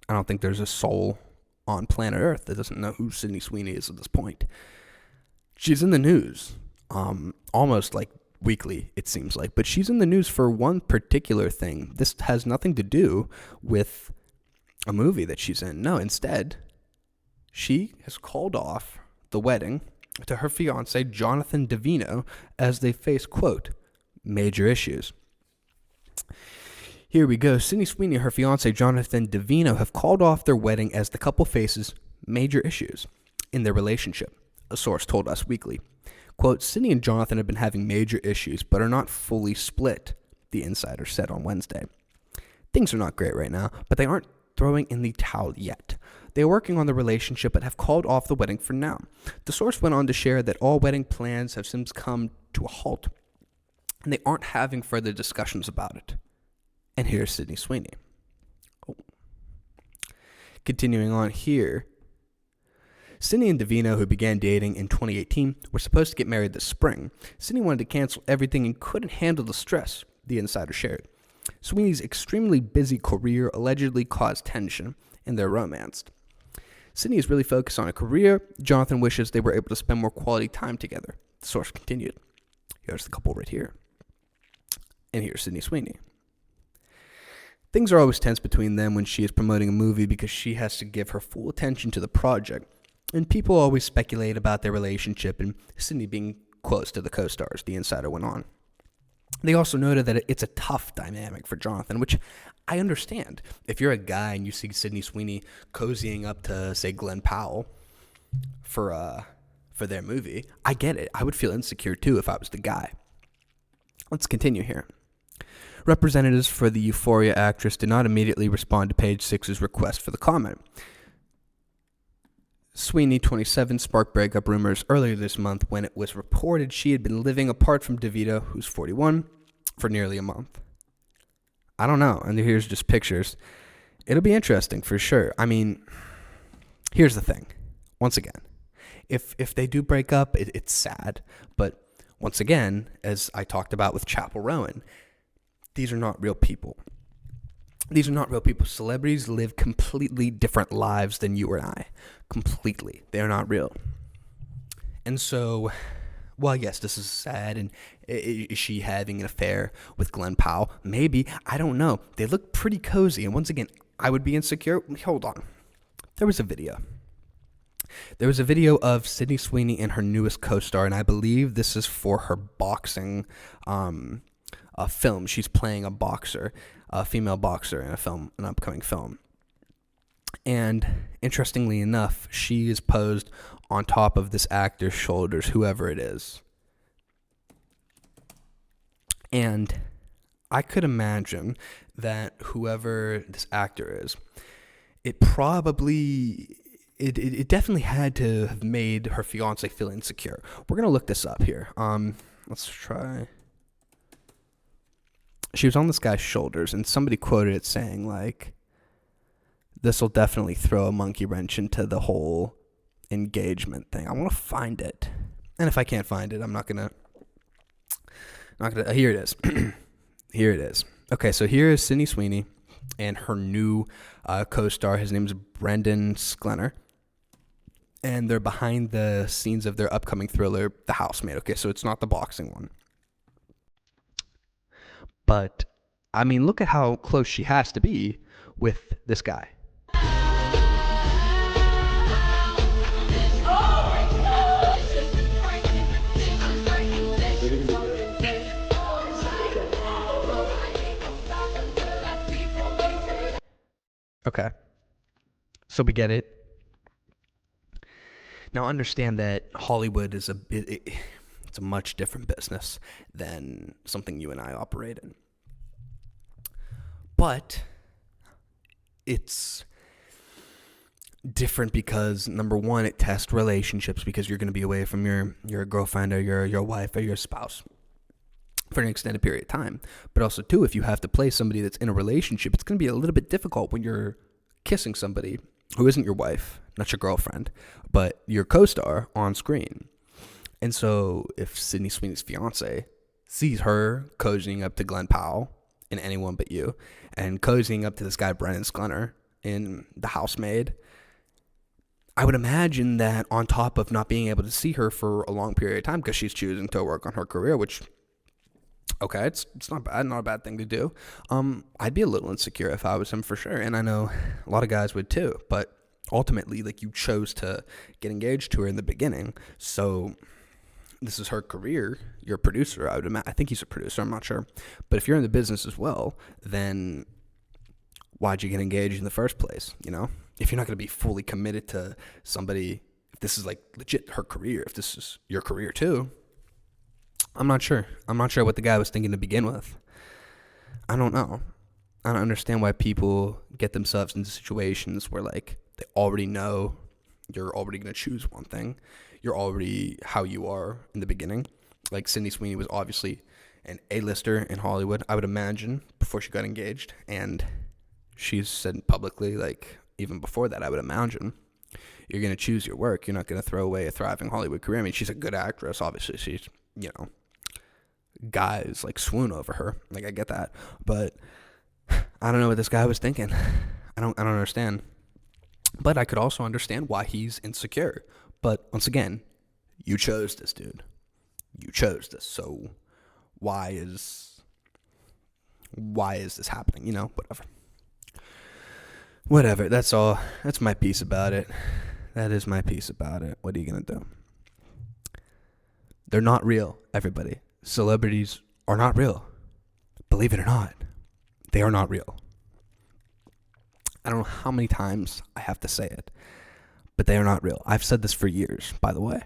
I don't think there's a soul on planet Earth that doesn't know who Sydney Sweeney is at this point. She's in the news, almost like weekly, it seems like, but she's in the news for one particular thing. This has nothing to do with a movie that she's in. No, instead, she has called off the wedding to her fiancé, Jonathan Davino, as they face, quote, major issues. Here we go. Sydney Sweeney and her fiancé, Jonathan Davino, have called off their wedding as the couple faces major issues in their relationship, a source told Us Weekly. Quote, Sydney and Jonathan have been having major issues, but are not fully split, the insider said on Wednesday. Things are not great right now, but they aren't throwing in the towel yet. They are working on the relationship, but have called off the wedding for now. The source went on to share that all wedding plans have since come to a halt, and they aren't having further discussions about it. And here's Sydney Sweeney. Oh. Continuing on here, Sydney and Davino, who began dating in 2018, were supposed to get married this spring. Sydney wanted to cancel everything and couldn't handle the stress, the insider shared. Sweeney's extremely busy career allegedly caused tension in their romance. Sydney is really focused on a career. Jonathan wishes they were able to spend more quality time together. The source continued. Here's the couple right here. And here's Sydney Sweeney. Things are always tense between them when she is promoting a movie because she has to give her full attention to the project. And people always speculate about their relationship and Sydney being close to the co-stars, the insider went on. They also noted that it's a tough dynamic for Jonathan, which I understand. If you're a guy and you see Sydney Sweeney cozying up to, say, Glen Powell for their movie, I get it. I would feel insecure, too, if I was the guy. Let's continue here. Representatives for the Euphoria actress did not immediately respond to Page Six's request for the comment. Sweeney, 27, sparked breakup rumors earlier this month when it was reported she had been living apart from Davino, who's 41, for nearly a month. I don't know, and here's just pictures. It'll be interesting for sure. I mean, here's the thing. Once again, if they do break up, it's sad. But once again, as I talked about with Chapel Rowan, these are not real people. These are not real people. Celebrities live completely different lives than you or I. Completely. They are not real. And so, well, yes, this is sad. And is she having an affair with Glen Powell? Maybe. I don't know. They look pretty cozy. And once again, I would be insecure. Hold on. There was a video. There was a video of Sydney Sweeney and her newest co-star, and I believe this is for her boxing film. She's playing a boxer, a female boxer in an upcoming film. And interestingly enough, she is posed on top of this actor's shoulders, whoever it is. And I could imagine that whoever this actor is, it definitely had to have made her fiance feel insecure. We're going to look this up here. Let's try. She was on this guy's shoulders, and somebody quoted it saying, like, this will definitely throw a monkey wrench into the whole engagement thing. I want to find it. And if I can't find it, I'm not gonna, here it is. Here it is. Okay, so here is Sydney Sweeney and her new co-star. His name is Brendan Sklenar. And they're behind the scenes of their upcoming thriller, The Housemaid. Okay, so it's not the boxing one. But, I mean, look at how close she has to be with this guy. Okay. So we get it. Now understand that Hollywood is it's a much different business than something you and I operate in. But it's different because, number one, it tests relationships because you're going to be away from your girlfriend or your wife or your spouse for an extended period of time. But also, too, if you have to play somebody that's in a relationship, it's going to be a little bit difficult when you're kissing somebody who isn't your wife, not your girlfriend, but your co-star on screen. And so if Sydney Sweeney's fiance sees her cozying up to Glen Powell and anyone but you, and cozying up to this guy, Brendan Sklenar, in The Housemaid. I would imagine that on top of not being able to see her for a long period of time because she's choosing to work on her career, which, okay, it's not bad, not a bad thing to do. I'd be a little insecure if I was him for sure, and I know a lot of guys would too. But ultimately, like, you chose to get engaged to her in the beginning, so this is her career. You're a producer. I think he's a producer. I'm not sure, but if you're in the business as well, then why'd you get engaged in the first place? You know, if you're not going to be fully committed to somebody, if this is like legit her career, if this is your career too, I'm not sure. I'm not sure what the guy was thinking to begin with. I don't know. I don't understand why people get themselves into situations where, like, they already know you're already going to choose one thing. You're already how you are in the beginning. Like, Sydney Sweeney was obviously an A-lister in Hollywood, I would imagine, before she got engaged. And she's said publicly, like, even before that, I would imagine, you're going to choose your work. You're not going to throw away a thriving Hollywood career. I mean, she's a good actress. Obviously, she's, you know, guys, like, swoon over her. Like, I get that. But I don't know what this guy was thinking. I don't understand. But I could also understand why he's insecure. But once again, you chose this, dude. You chose this. So why is this happening? You know, whatever. That's all. That's my piece about it. That is my piece about it. What are you gonna do? They're not real, everybody. Celebrities are not real. Believe it or not, they are not real. I don't know how many times I have to say it, but they are not real. I've said this for years, by the way.